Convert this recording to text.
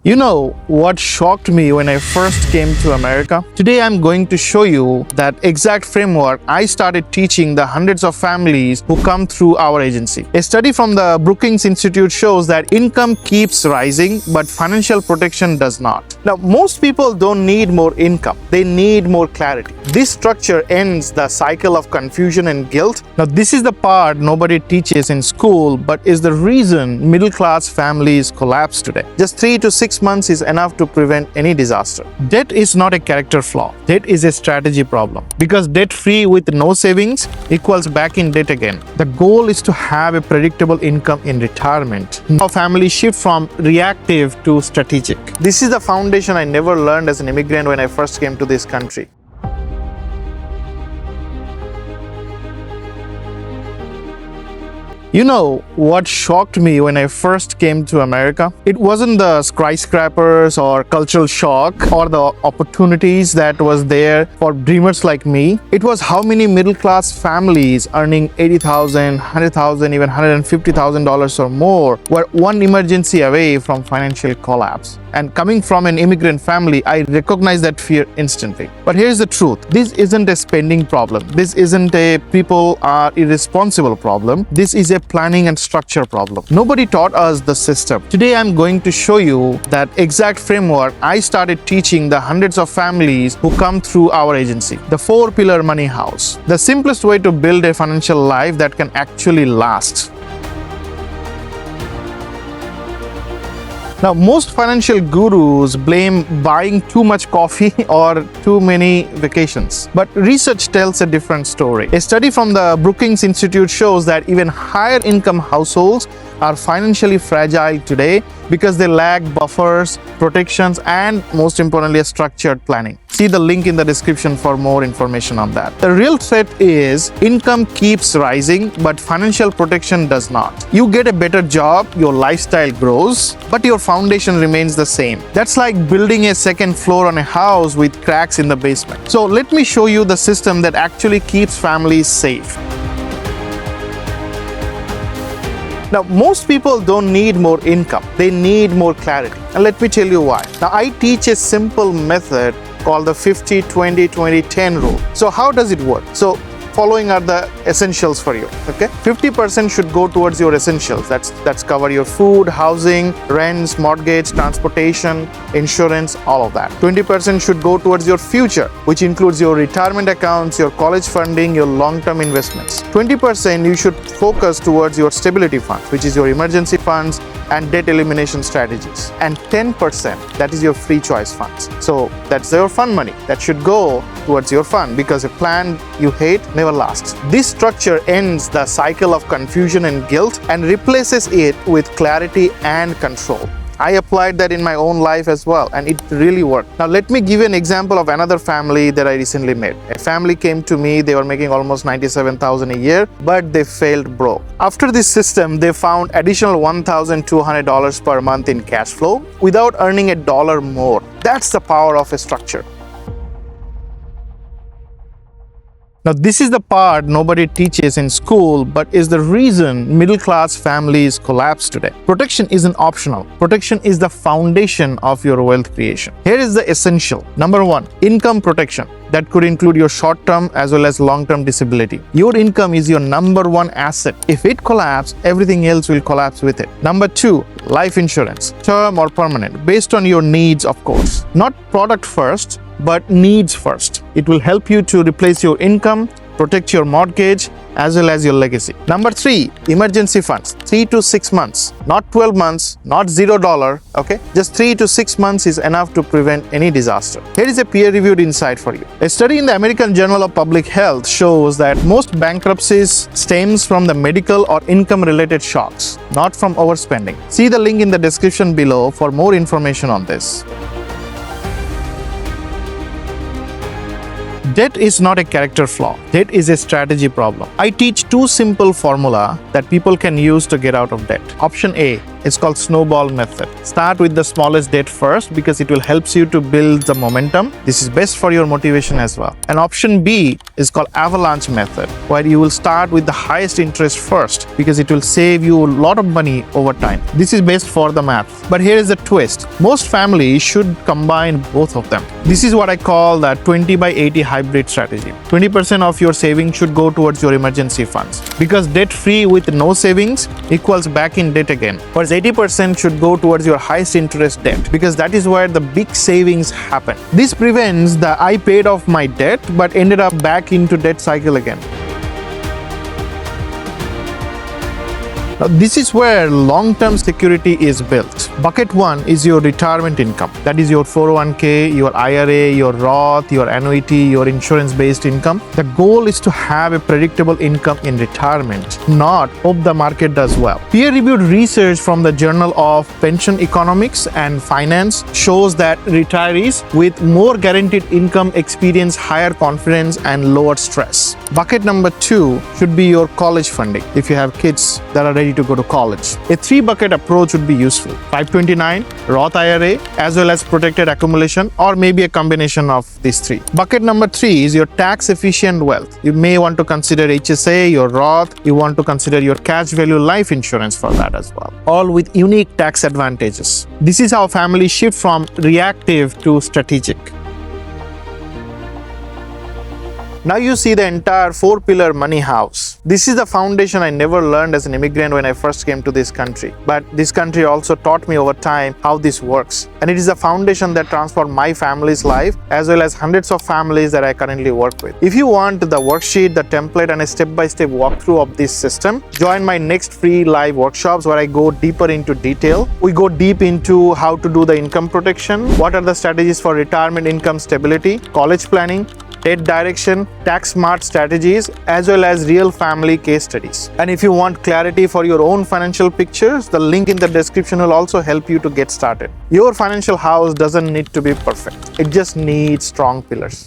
You know what shocked me when I first came to America? Today I'm going to show you that exact framework I started teaching the hundreds of families who come through our agency. A study from the Brookings Institute shows that income keeps rising, but financial protection does not. Now, most people don't need more income, they need more clarity. This structure ends the cycle of confusion and guilt. Now, this is the part nobody teaches in school, but is the reason middle-class families collapse today. Just 3 to 6 months is enough to prevent any disaster. Debt is not a character flaw. Debt is a strategy problem. Because debt-free with no savings equals back in debt again. The goal is to have a predictable income in retirement. Now families shift from reactive to strategic. This is the foundation I never learned as an immigrant when I first came to this country. You know what shocked me when I first came to America? It wasn't the skyscrapers or cultural shock or the opportunities that was there for dreamers like me. It was how many middle-class families earning $80,000, $100,000, even $150,000 or more were one emergency away from financial collapse. And coming from an immigrant family, I recognized that fear instantly. But here's the truth. This isn't a spending problem. This isn't a people are irresponsible problem. This is a planning and structure problem. Nobody taught us the system. Today, I'm going to show you that exact framework I started teaching the hundreds of families who come through our agency. The 4-pillar money house. The simplest way to build a financial life that can actually last. Now, most financial gurus blame buying too much coffee or too many vacations. But research tells a different story. A study from the Brookings Institute shows that even higher income households are financially fragile today because they lack buffers, protections, and most importantly, a structured planning. See the link in the description for more information on that. The real threat is income keeps rising, but financial protection does not. You get a better job, your lifestyle grows, but your foundation remains the same. That's like building a second floor on a house with cracks in the basement. So let me show you the system that actually keeps families safe. Now, most people don't need more income, they need more clarity. And let me tell you why. Now, I teach a simple method called the 50-20-20-10 rule. So how does it work? So following are the essentials for you, okay? 50% should go towards your essentials. That's cover your food, housing, rents, mortgage, transportation, insurance, all of that. 20% should go towards your future, which includes your retirement accounts, your college funding, your long-term investments. 20% you should focus towards your stability funds, which is your emergency funds and debt elimination strategies. And 10%, that is your free choice funds. So that's your fun money. That should go towards your fun, because a plan you hate never lasts. This structure ends the cycle of confusion and guilt and replaces it with clarity and control. I applied that in my own life as well, and it really worked. Now, let me give you an example of another family that I recently met. A family came to me, they were making almost $97,000 a year, but they failed broke. After this system, they found additional $1,200 per month in cash flow without earning a dollar more. That's the power of a structure. Now, this is the part nobody teaches in school, but is the reason middle-class families collapse today. Protection isn't optional. Protection is the foundation of your wealth creation. Here is the essential. Number 1, income protection. That could include your short-term as well as long-term disability. Your income is your number 1 asset. If it collapses, everything else will collapse with it. Number 2, life insurance, term or permanent, based on your needs, of course. Not product first, but needs first. It will help you to replace your income, protect your mortgage, as well as your legacy. Number 3, emergency funds, 3 to 6 months, not 12 months, not $0, okay? Just 3 to 6 months is enough to prevent any disaster. Here is a peer-reviewed insight for you. A study in the American Journal of Public Health shows that most bankruptcies stems from the medical or income-related shocks, not from overspending. See the link in the description below for more information on this. Debt is not a character flaw. Debt is a strategy problem. I teach 2 simple formula that people can use to get out of debt. Option A, It's called snowball method. Start with the smallest debt first because it will help you to build the momentum. This is best for your motivation as well. And option B is called avalanche method, where you will start with the highest interest first because it will save you a lot of money over time. This is best for the math. But here is the twist. Most families should combine both of them. This is what I call the 20/80 hybrid strategy. 20% of your savings should go towards your emergency funds because debt-free with no savings equals back in debt again. Whereas 80% should go towards your highest interest debt because that is where the big savings happen. This prevents the I paid off my debt but ended up back into debt cycle again. Now, this is where long-term security is built. Bucket 1 is your retirement income. That is your 401k, your IRA, your Roth, your annuity, your insurance-based income. The goal is to have a predictable income in retirement, not hope the market does well. Peer-reviewed research from the Journal of Pension Economics and Finance shows that retirees with more guaranteed income experience higher confidence and lower stress. Bucket number 2 should be your college funding if you have kids that are ready to go to college. A 3-bucket approach would be useful. 529, Roth IRA, as well as protected accumulation, or maybe a combination of these 3. Bucket number 3 is your tax efficient wealth. You may want to consider HSA, your Roth, you want to consider your cash value life insurance for that as well, all with unique tax advantages. This is how families shift from reactive to strategic. Now you see the entire 4-pillar money house. This is the foundation I never learned as an immigrant when I first came to this country. But this country also taught me over time how this works. And it is the foundation that transformed my family's life as well as hundreds of families that I currently work with. If you want the worksheet, the template, and a step-by-step walkthrough of this system, join my next free live workshops where I go deeper into detail. We go deep into how to do the income protection, what are the strategies for retirement income stability, college planning, debt direction, tax smart strategies, as well as real family case studies. And if you want clarity for your own financial pictures, the link in the description will also help you to get started. Your financial house doesn't need to be perfect. It just needs strong pillars.